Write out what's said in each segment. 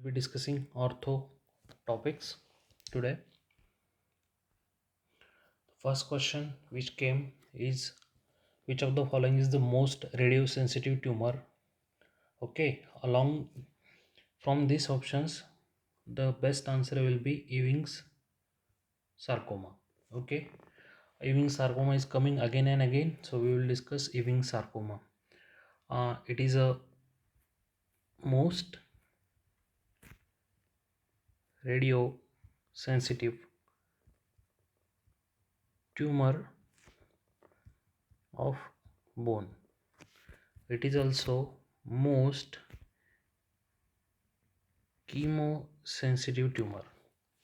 We'll be discussing ortho topics today. The first question which came is, which of the following is the most radiosensitive tumor? Okay, along from these options, the best answer will be Ewing's sarcoma. Okay, Ewing's sarcoma is coming again and again, so we will discuss Ewing's sarcoma. It is a most radiosensitive tumor of bone. It is also most chemosensitive tumor.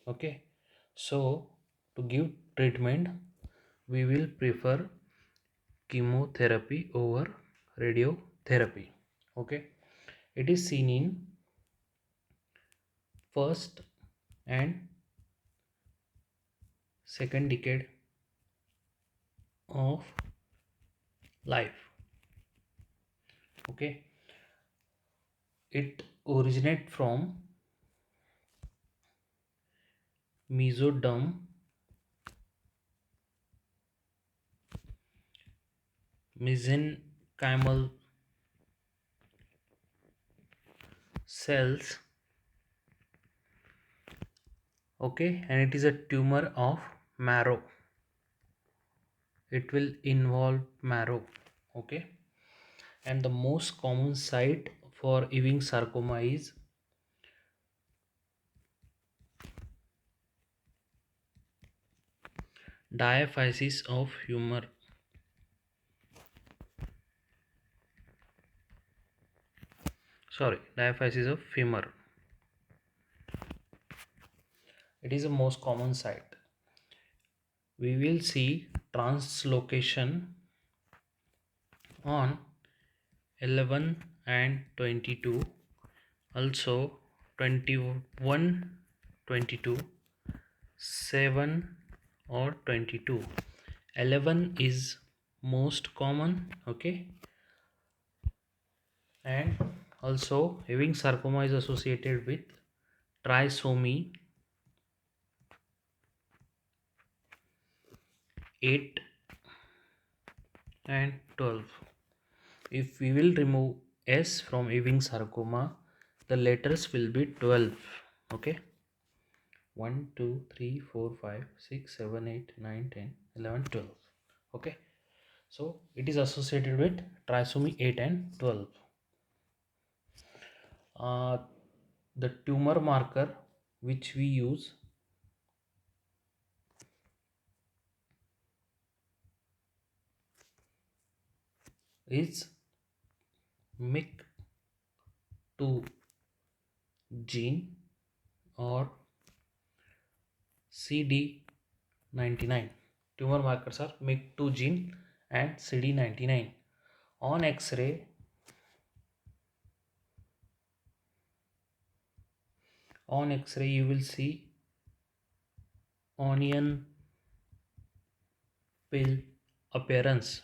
Okay, so to give treatment we will prefer chemotherapy over radiotherapy. Okay, it is seen in first and second decade of life. Okay, it originate from mesoderm mesenchymal cells. Okay, and it is a tumor of marrow. It will involve marrow. Okay, and the most common site for Ewing sarcoma is diaphysis of humor. Diaphysis of femur. It is the most common site. We will see translocation on 11 and 22, also 21, 22, 7 or 22. 11 is most common. Okay, and also Ewing sarcoma is associated with trisomy 8 and 12. If we will remove S from Ewing sarcoma, the letters will be 12. Okay, 1 2 3 4 5 6 7 8 9 10 11 12. Okay, so it is associated with trisomy 8 and 12. The tumor marker which we use is MYC2 gene or CD99. Tumor markers are MYC2 gene and CD99. On X-ray, you will see onion pill appearance.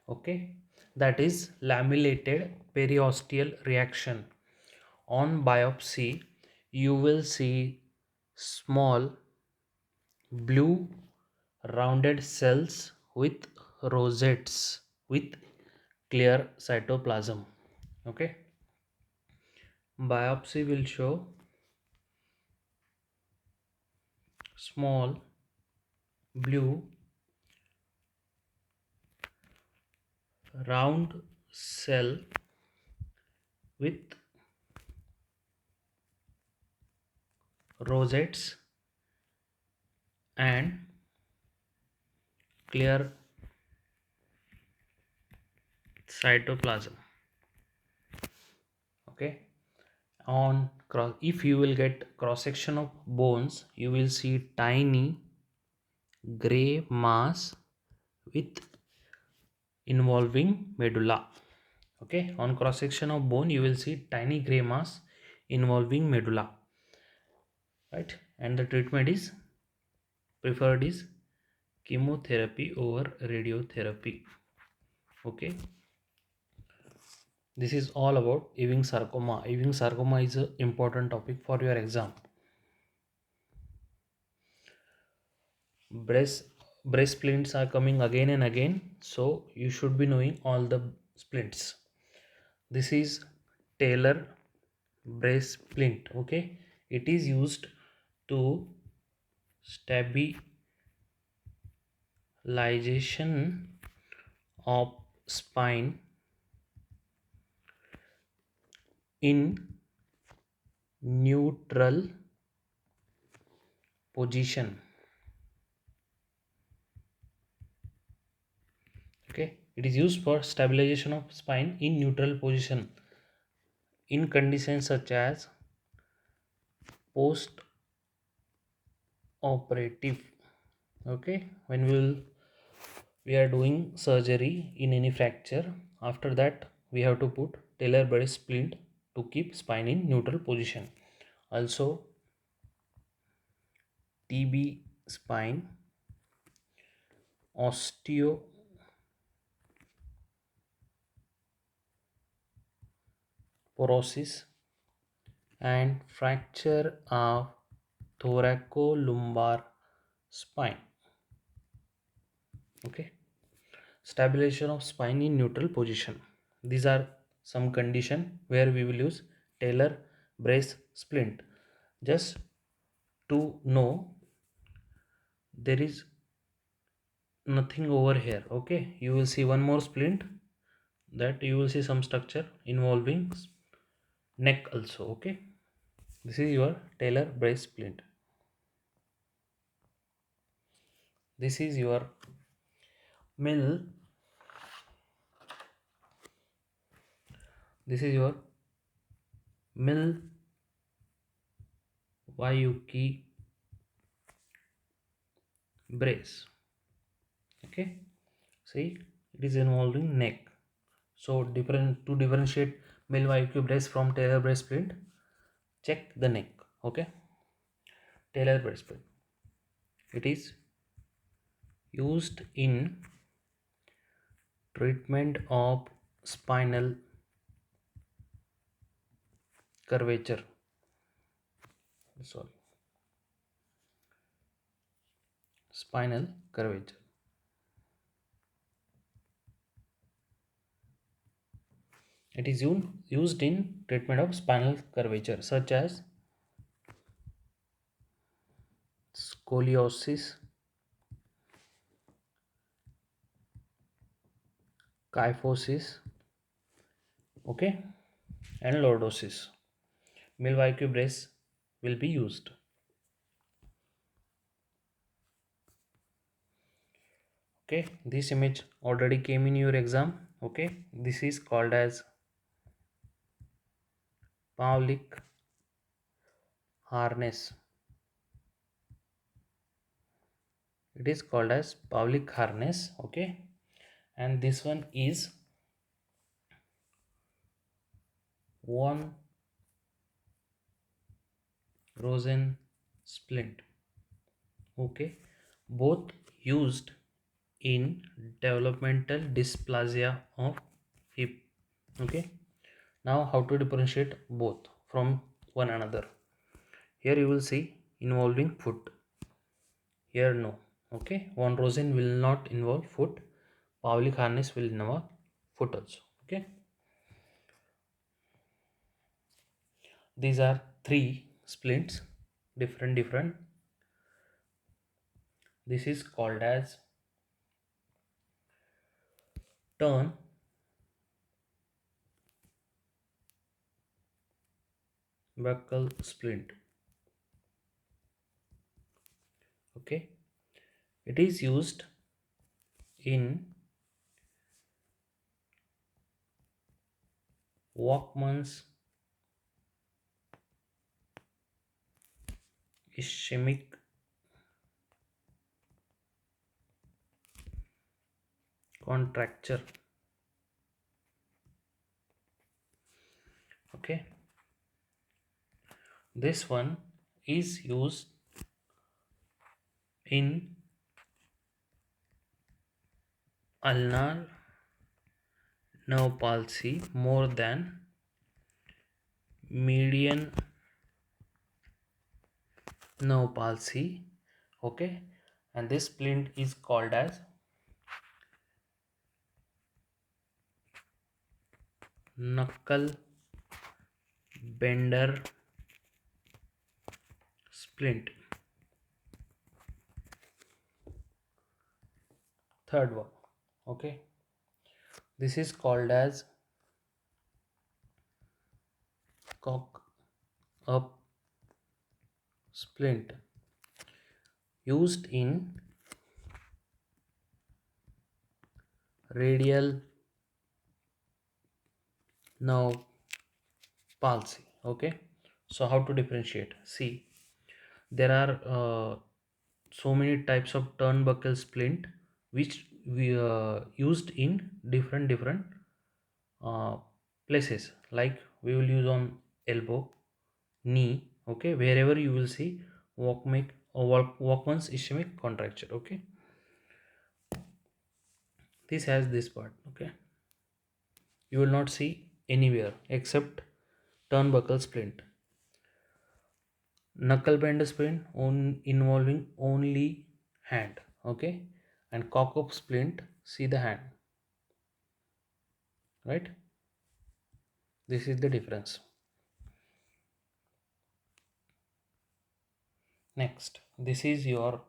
Okay, that is lamellated periosteal reaction. On biopsy, you will see small blue rounded cells with rosettes with clear cytoplasm. Okay, biopsy will show small blue round cell with rosettes and clear cytoplasm. Okay, on cross, if you will get cross section of bones, you will see tiny gray mass with involving medulla. Okay, on cross section of bone you will see tiny gray mass involving medulla, right? And the treatment is preferred is chemotherapy over radiotherapy. Okay, This is all about Ewing sarcoma. Ewing sarcoma is an important topic for your exam. Breast splints are coming again and again, so you should be knowing all the splints. This is Taylor breast splint. Okay, it is used to stabilization of spine in neutral position. Okay, it is used for stabilization of spine in neutral position in conditions such as post operative. Okay, when we are doing surgery in any fracture, after that we have to put tailor breast splint to keep spine in neutral position. Also, TB spine, osteoporosis, and fracture of thoracolumbar spine. Okay, stabilization of spine in neutral position. These are some condition where we will use tailor brace splint. Just to know, there is nothing over here. Okay, you will see one more splint, that you will see some structure involving neck also. Okay, this is your tailor brace splint. This is your mill. This is your Milwaukee brace. Okay, see, it is involving neck. So different, to differentiate Milwaukee brace from tailor brace splint, check the neck. Okay, tailor brace splint, it is used in treatment of spinal curvature. Sorry, spinal curvature. It is used in treatment of spinal curvature such as scoliosis, kyphosis, okay, and lordosis. Milwaukee brace will be used. Okay, this image already came in your exam. Okay, this is called as Pavlik harness. It is called as Pavlik harness. Okay, and this one is one Rosen splint. Okay, both used in developmental dysplasia of hip. Okay, now how to differentiate both from one another. Here you will see involving foot, here no. Okay, one Rosen will not involve foot, Pavlik harness will involve foot also. Okay, these are three splints, different. This is called as turn buckle splint. Okay, it is used in Walkman's ischemic contracture. Okay, this one is used in ulnar nerve palsy more than median nerve palsy. Okay, and this splint is called as knuckle bender splint. Third one. Okay, this is called as cock up splint, used in radial nerve palsy. Okay, so how to differentiate? See, there are so many types of turnbuckle splint which we used in different uh, places, like we will use on elbow, knee. Okay, wherever you will see walkman's ischemic contracture. Okay, this has this part. Okay, you will not see anywhere except turnbuckle splint. Knuckle bend splint on involving only hand. Okay, and cock up splint, see the hand, right? This is the difference. Next, this is your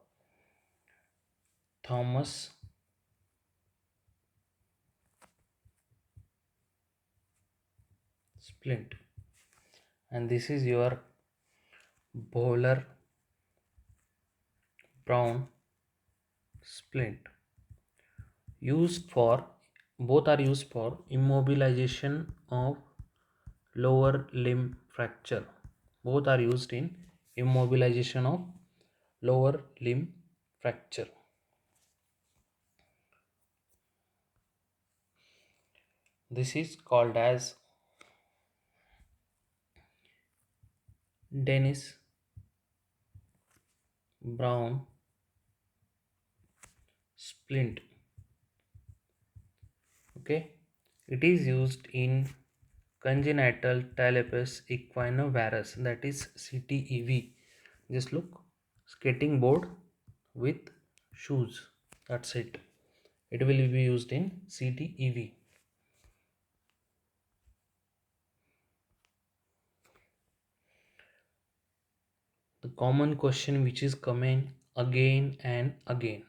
Thomas splint, and this is your Bowler Brown splint. Used for Both are used for immobilization of lower limb fracture. Both are used in immobilization of lower limb fracture. This is called as Dennis Brown splint. Okay, it is used in congenital talipes equinovarus, that is CTEV. Just look, skating board with shoes. That's it. It will be used in CTEV. The common question which is coming again and again.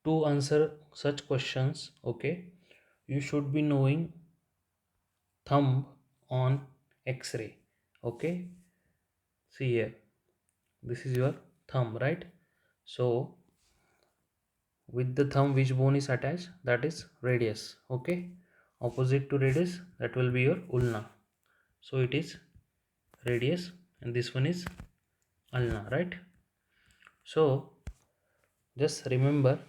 To answer such questions, okay, you should be knowing thumb on X-ray. Okay, see here, this is your thumb, right? So with the thumb, which bone is attached? That is radius. Okay, opposite to radius, that will be your ulna. So it is radius, and this one is ulna, right? So just remember,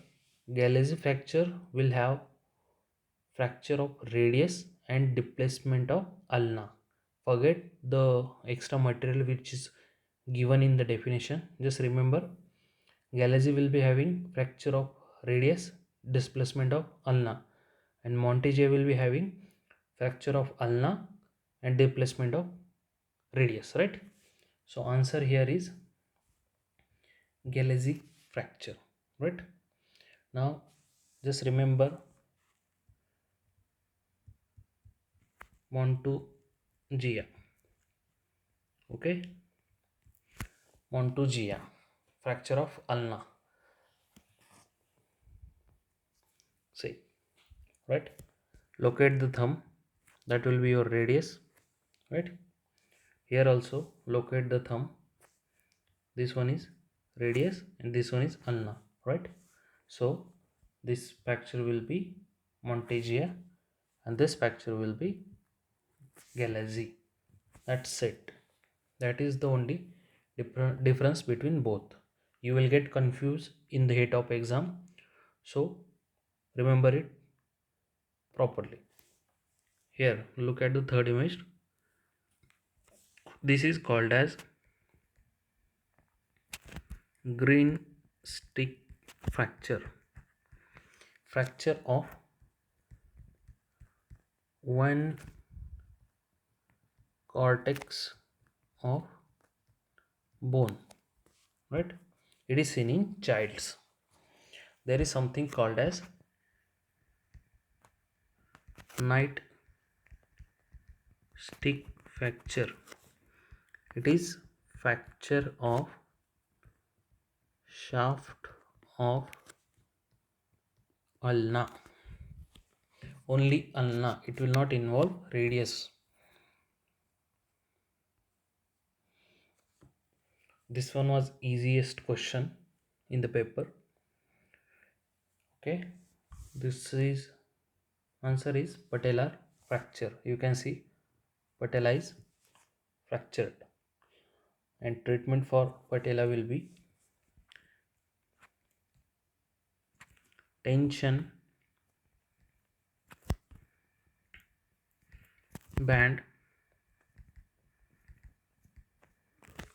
Galeazzi fracture will have fracture of radius and displacement of ulna. Forget the extra material which is given in the definition. Just remember, Galeazzi will be having fracture of radius, displacement of ulna, and Montegia will be having fracture of ulna and displacement of radius, right? So answer here is Galeazzi fracture, right? Now just remember Montegia. Okay, Montegia, fracture of ulna. See, right? Locate the thumb, that will be your radius, right? Here also locate the thumb, this one is radius and this one is ulna, right? So this fracture will be Montegia and this fracture will be Galeazzi. That's it. That is the only difference between both. You will get confused in the head of exam, so remember it properly. Here, look at the third image. This is called as green stick fracture. Fracture of one cortex of bone, right? It is seen in childs. There is something called as night stick fracture. It is fracture of shaft of ulna. Only ulna, it will not involve radius. This one was easiest question in the paper. Okay, this is answer is patellar fracture. You can see patella is fractured, and treatment for patella will be tension band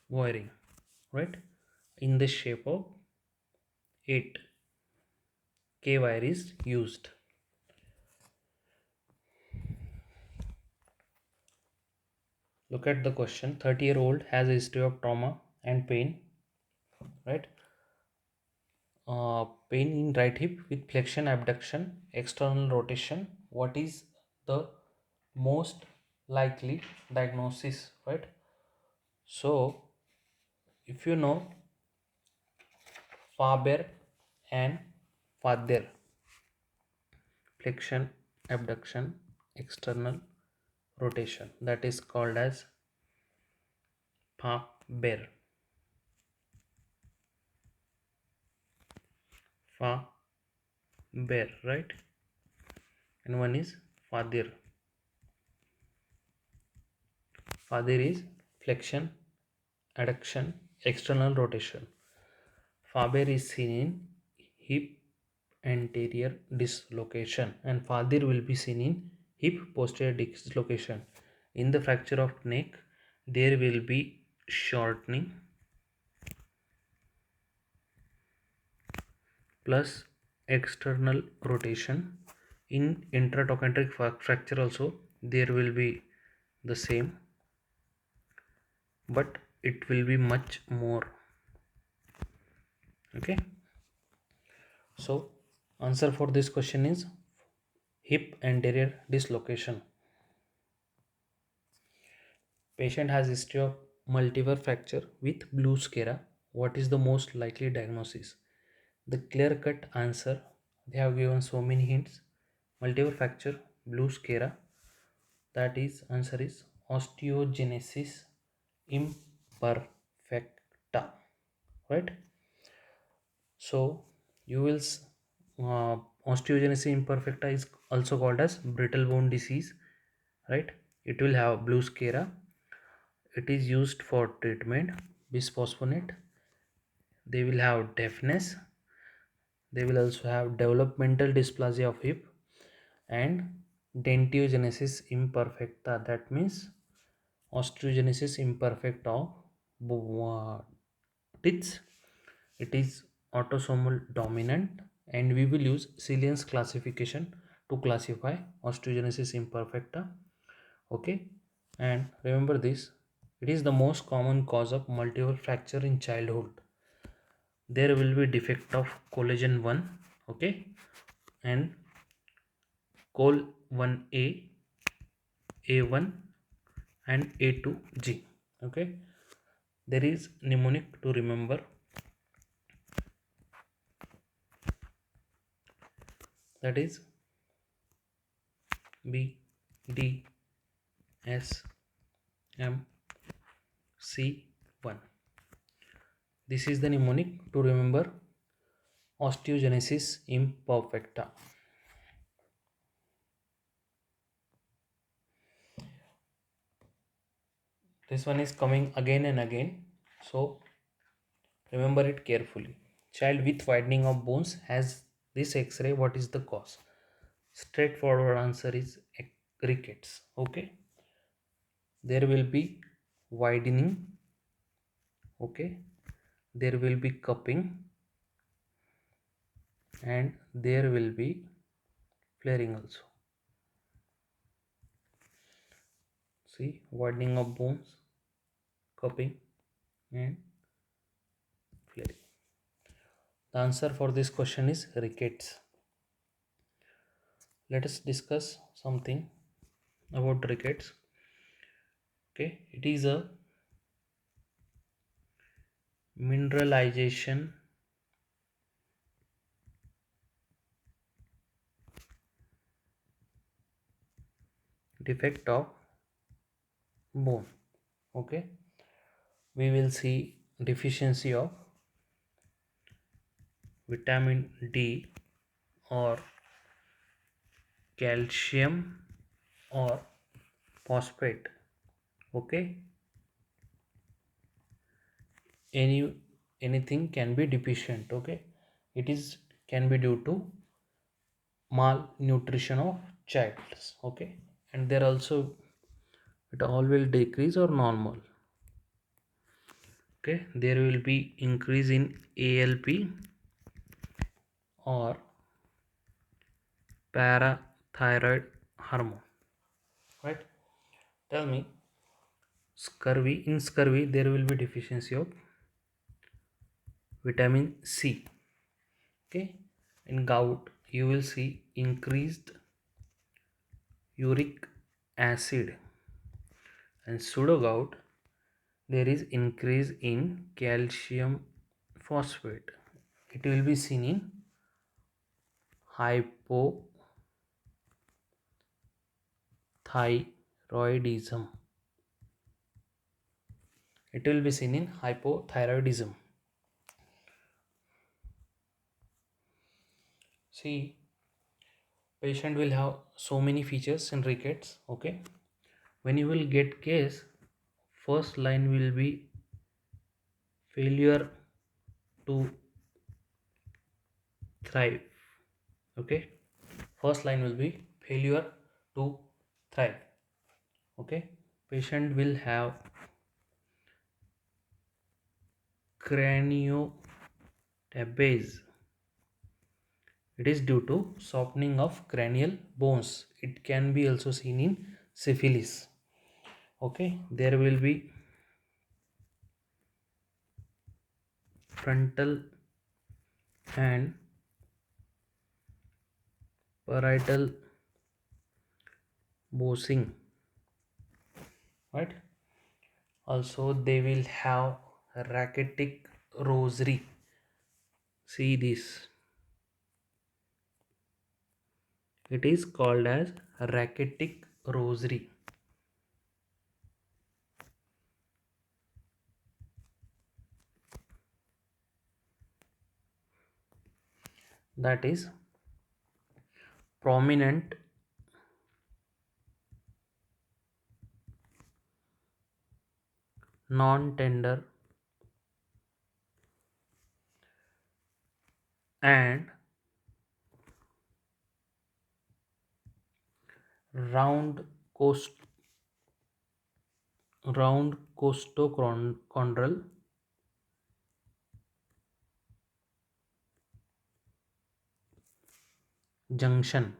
wiring, right, in the shape of 8 K wire is used. Look at the question. 30-year-old has a history of trauma and pain, right? Pain in right hip with flexion, abduction, external rotation. What is the most likely diagnosis, right? So, if you know Faber and Fader, flexion, abduction, external rotation, that is called as Faber. Faber, right? And one is Fadir. Fadir is flexion, adduction, external rotation. Faber is seen in hip anterior dislocation, and Fadir will be seen in hip posterior dislocation. In the fracture of neck, there will be shortening plus external rotation. In intratrochanteric fracture also there will be the same, but it will be much more. Okay, so answer for this question is hip anterior dislocation. Patient has history of multiple fracture with blue sclera. What is the most likely diagnosis? The clear cut answer, they have given so many hints. Multiple fracture, blue sclera, that is answer is osteogenesis imperfecta, right? So you will osteogenesis imperfecta is also called as brittle bone disease, right? It will have blue sclera. It is used for treatment bisphosphonate. They will have deafness. They will also have developmental dysplasia of hip and dentiogenesis imperfecta. That means osteogenesis imperfecta of teeth. It is autosomal dominant, and we will use Cillian's classification to classify osteogenesis imperfecta. Okay, and remember this, it is the most common cause of multiple fracture in childhood. There will be defect of collagen 1, okay, and col 1a, a1 and a2g. Okay, there is mnemonic to remember, that is B D S M C1. This is the mnemonic to remember osteogenesis imperfecta. This one is coming again and again, so remember it carefully. Child with widening of bones has this X-ray. What is the cause? Straightforward answer is rickets. Okay, there will be widening. Okay, there will be cupping, and there will be flaring also. See, widening of bones, cupping, and flaring. The answer for this question is rickets. Let us discuss something about rickets. Okay, it is a mineralization defect of bone. Okay, we will see deficiency of vitamin D or calcium or phosphate. Okay, anything can be deficient. Okay, it is can be due to malnutrition of childs. Okay, and there also it all will decrease or normal. Okay, there will be increase in ALP or parathyroid hormone, right? Tell me, scurvy there will be deficiency of vitamin C. Okay, in gout you will see increased uric acid, and pseudo gout there is increase in calcium phosphate. It will be seen in hypothyroidism. It will be seen in hypothyroidism. See, patient will have so many features in rickets. Okay, when you will get case, first line will be failure to thrive. Okay, first line will be failure to thrive. Okay, patient will have craniotabase. It is due to softening of cranial bones. It can be also seen in syphilis. Okay, there will be frontal and parietal bossing, right? Also they will have rachitic rosary. See this, it is called as rachitic rosary. That is prominent non-tender and round coast round costochondral junction.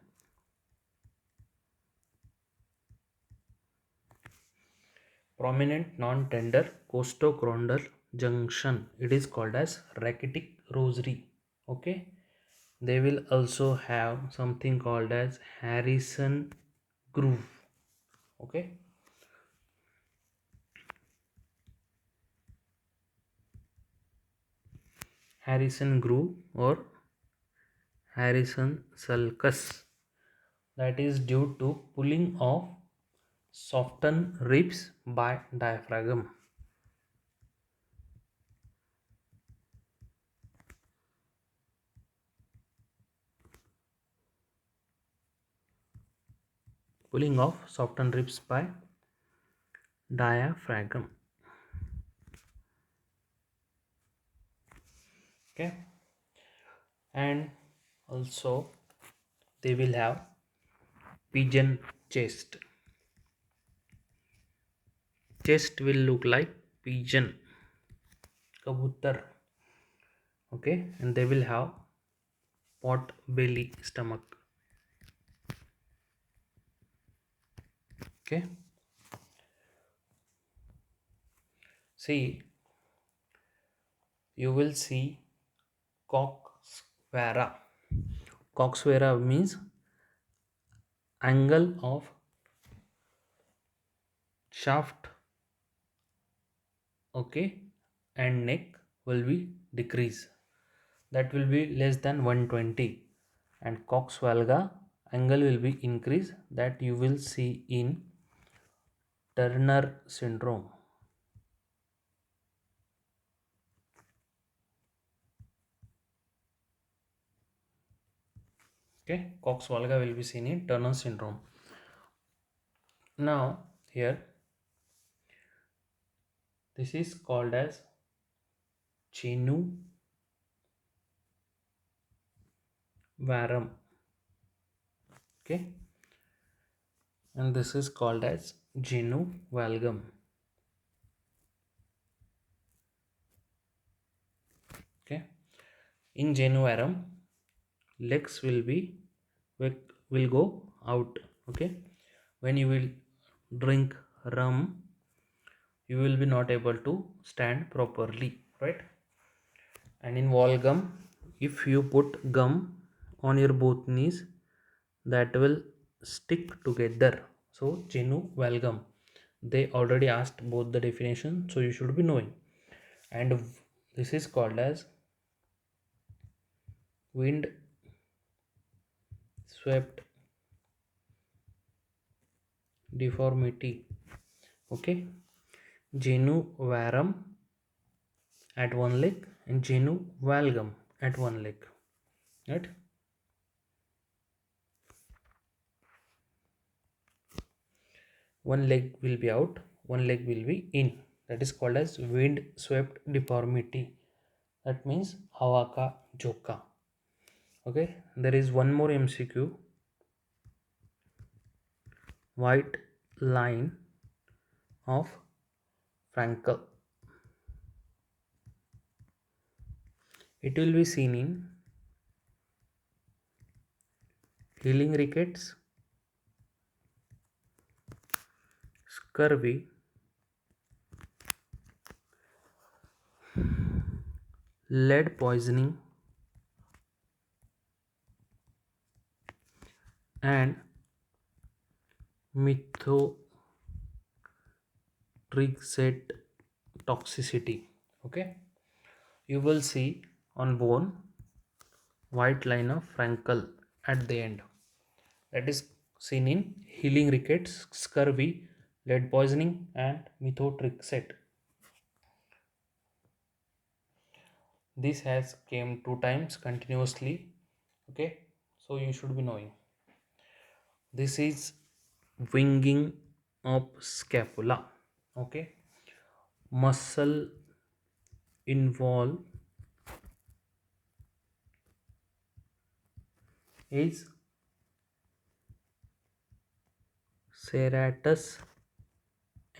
Prominent non-tender costochondral junction. It is called as rachitic rosary. Okay, they will also have something called as Harrison groove. Okay, Harrison groove or Harrison sulcus, that is due to pulling of softened ribs by diaphragm. Pulling of softened ribs by diaphragm. Okay, and also they will have pigeon chest. Chest will look like pigeon, kabutar. Okay, and they will have pot belly stomach. Okay, See, you will see cox vara. Cox vara means angle of shaft, okay, and neck will be decrease, that will be less than 120, and cox valga angle will be increase, that you will see in Turner syndrome. Okay, cox valga will be seen in Turner syndrome. Now here, this is called as Chenu varum. Okay, and this is called as Genu valgum. Okay, in Genu varum, legs will go out. Okay, when you will drink rum, you will be not able to stand properly, right? And in valgum, if you put gum on your both knees, that will stick together. So Genu valgum, they already asked both the definition, so you should be knowing. And this is called as wind swept deformity. Okay, Genu varum at one leg and Genu valgum at one leg, right? One leg will be out, one leg will be in, that is called as wind swept deformity. That means hawa ka jhoka. Okay, there is one more MCQ. White line of Frankel, it will be seen in healing rickets, scurvy, lead poisoning, and methotrexate toxicity. Okay, you will see on bone white line of Frankel at the end, that is seen in healing rickets, scurvy, lead poisoning, and methotrexate. This has came two times continuously. Okay, so you should be knowing. This is winging of scapula. Okay, muscle involved is serratus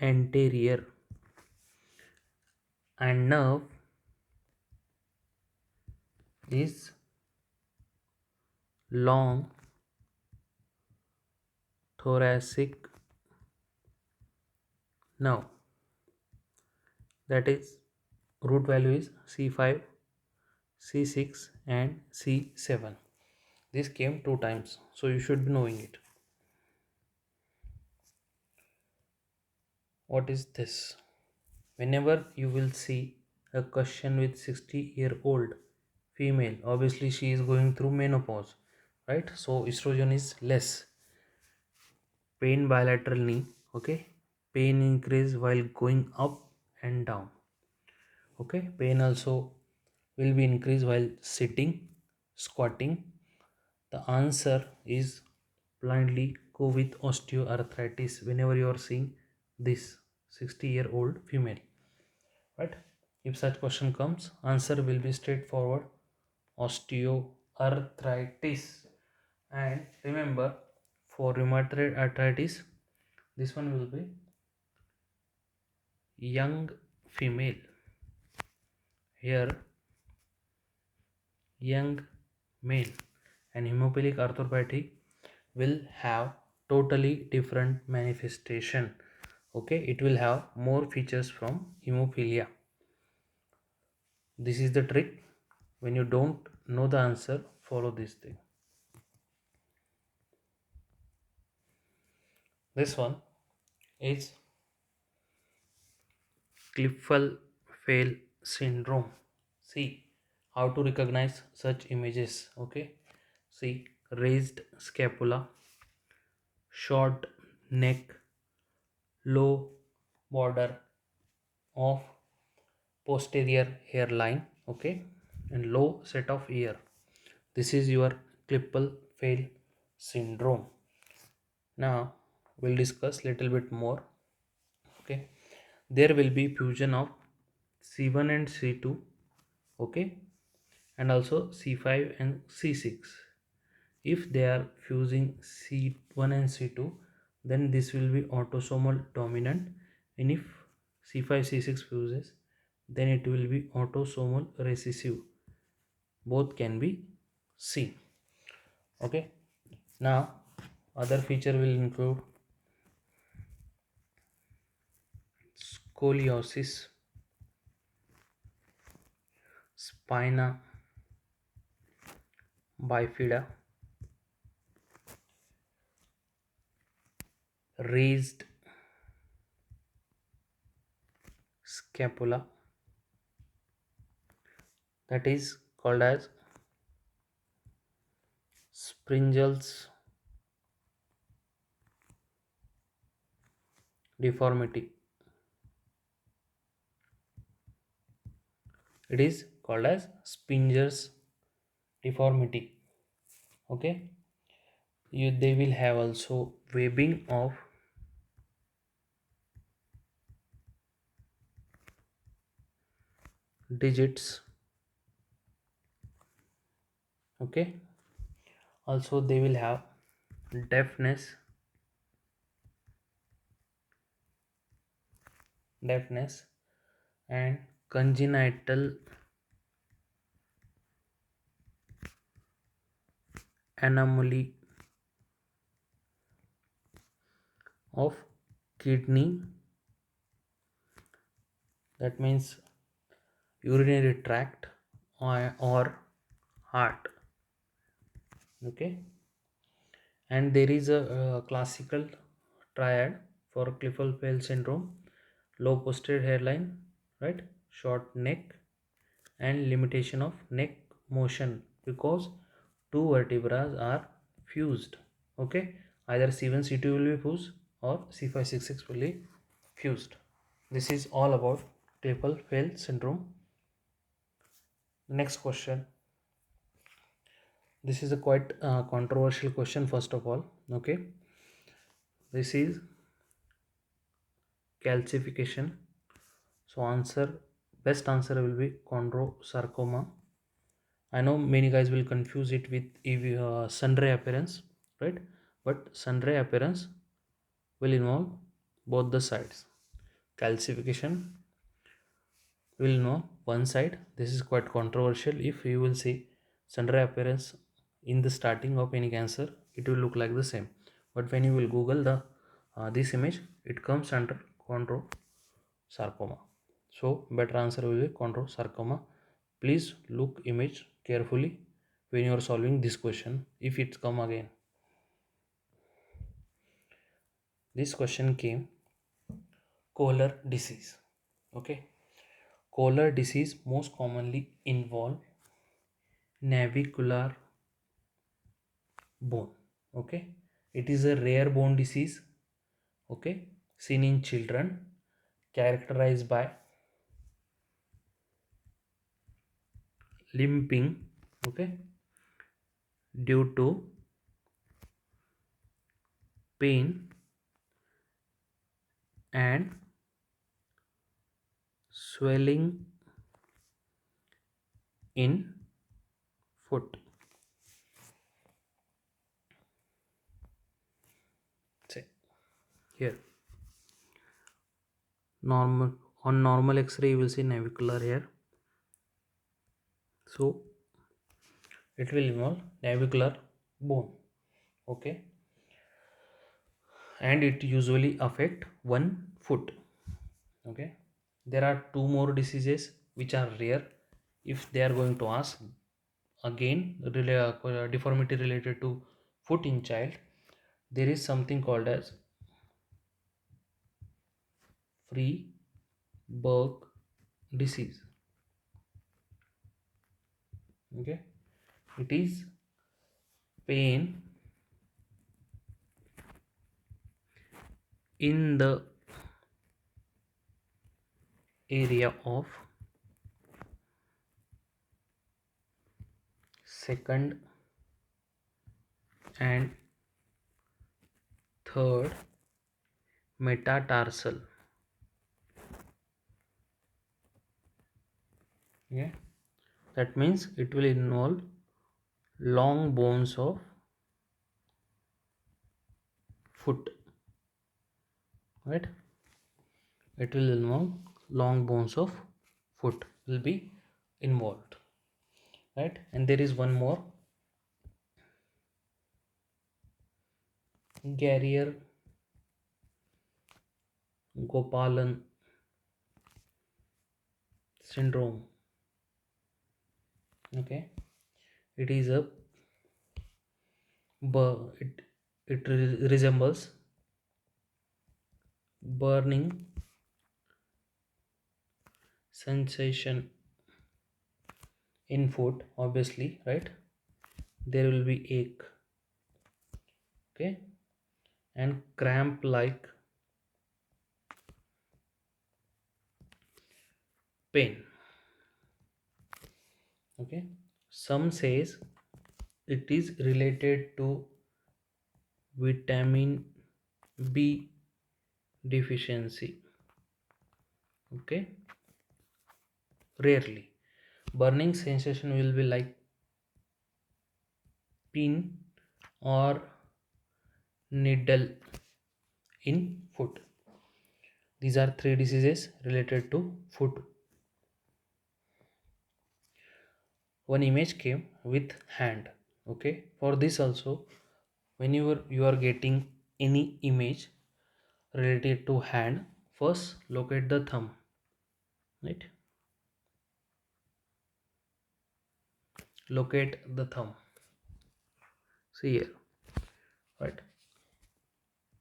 anterior, and nerve is long thoracic nerve, that is root value is C5, C6, and C7. This came two times, so you should be knowing it. What is this? Whenever you will see a question with 60-year-old female, obviously she is going through menopause, right? So estrogen is less. Pain bilateral knee, okay? Pain increase while going up and down. Okay, pain also will be increased while sitting, squatting. The answer is blindly go with osteoarthritis whenever you are seeing this 60-year-old female, right? If such question comes, answer will be straightforward, osteoarthritis. And remember, for rheumatoid arthritis, this one will be young female. Here young male. And hemophilia arthropathy will have totally different manifestation. Okay, it will have more features from hemophilia. This is the trick. When you don't know the answer, follow this thing. This one is Klippel-Feil syndrome. See how to recognize such images. Okay, see, raised scapula, short neck, low border of posterior hairline, okay, and low set of ear. This is your Klippel-Feil syndrome. Now we'll discuss little bit more. Okay, there will be fusion of C1 and C2, okay, and also C5 and C6. If they are fusing C1 and C2, then this will be autosomal dominant, and if C5 C6 fuses, then it will be autosomal recessive. Both can be seen. Okay, now other feature will include scoliosis, spina bifida, raised scapula, that is called as Springel's deformity. It is called as Springer's deformity. Okay, they will have also webbing of digits. Okay, also they will have deafness and congenital anomaly of kidney, that means urinary tract or heart. Okay, and there is a classical triad for Klippel-Feil syndrome: low posterior hairline, right, short neck, and limitation of neck motion because two vertebrae are fused. Okay, either C1 C2 will be fused or C5 C6 will be fused. This is all about Klippel-Feil syndrome. Next question. This is a quite controversial question. First of all, okay, this is calcification. So best answer will be chondrosarcoma. I know many guys will confuse it with sun-ray appearance, right? But sun-ray appearance will involve both the sides. Calcification will know one side. This is quite controversial. If you will see sun-ray appearance in the starting of any cancer, it will look like the same. But when you will Google the this image, it comes under chondrosarcoma. So better answer will be chondrosarcoma. Please look image carefully when you are solving this question if it's come again. This question came Kohler disease. Okay, Kohler disease most commonly involve navicular bone. Okay, it is a rare bone disease. Okay, seen in children, characterized by limping, okay, due to pain and swelling in foot. Say here, normal on normal x-ray you will see navicular here. So it will involve navicular bone. Okay, and it usually affect 1 foot. Okay, there are two more diseases which are rare. If they are going to ask again, deformity related to foot in child, there is something called as Freeburg disease. Okay, it is pain in the area of second and third metatarsal. Yeah, that means it will involve long bones of foot, right? It will involve long bones of foot will be involved, right? And there is one more, Garrier Gopalan syndrome. Okay, it is a it resembles burning sensation in foot, obviously, right? There will be ache, okay, and cramp like pain. Okay, some says it is related to vitamin B deficiency. Okay, rarely burning sensation will be like pin or needle in foot. These are three diseases related to foot. One image came with hand. Okay, for this also, whenever you are getting any image related to hand, first locate the thumb, right? Locate the thumb. See here, right?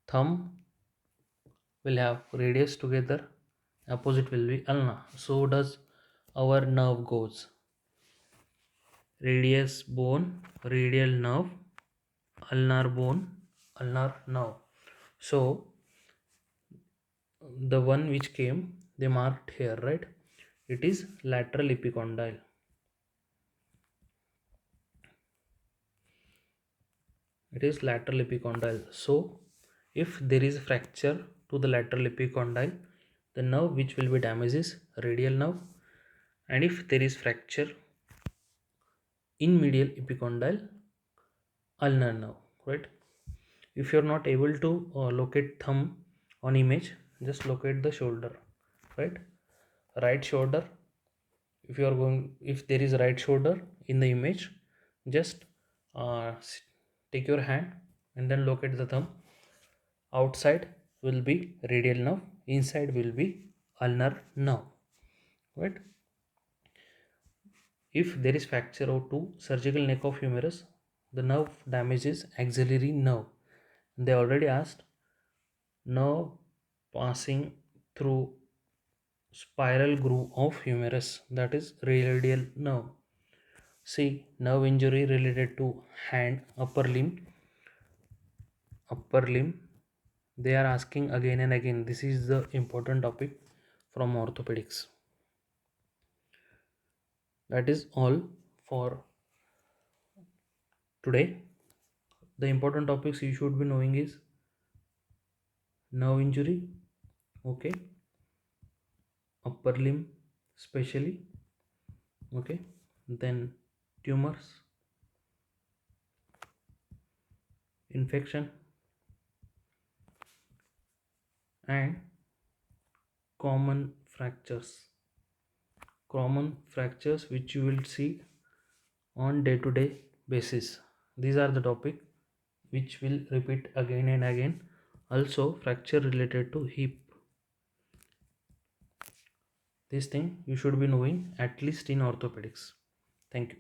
Thumb will have radius together, opposite will be ulna. So does our nerve goes. Radius bone, radial nerve, ulnar bone, ulnar nerve. So the one which came, they marked here, right? It is lateral epicondyle. It is lateral epicondyle. So if there is fracture to the lateral epicondyle, the nerve which will be damaged is radial nerve. And if there is fracture in medial epicondyle, ulnar nerve, right? If you are not able to locate thumb on image, just locate the shoulder, right? Right shoulder. If you are going, if there is right shoulder in the image, just take your hand and then locate the thumb. Outside will be radial nerve, inside will be ulnar nerve, right? If there is fracture or two surgical neck of humerus, the nerve damages axillary nerve. They already asked nerve passing through spiral groove of humerus, that is radial nerve. See, nerve injury related to hand, upper limb, they are asking again and again. This is the important topic from orthopedics. That is all for today. The important topics you should be knowing is nerve injury, okay, upper limb especially, okay, then tumors, infection, and common fractures which you will see on day to day basis. These are the topic which will repeat again and again. Also fracture related to hip, This thing you should be knowing at least in orthopedics. Thank you.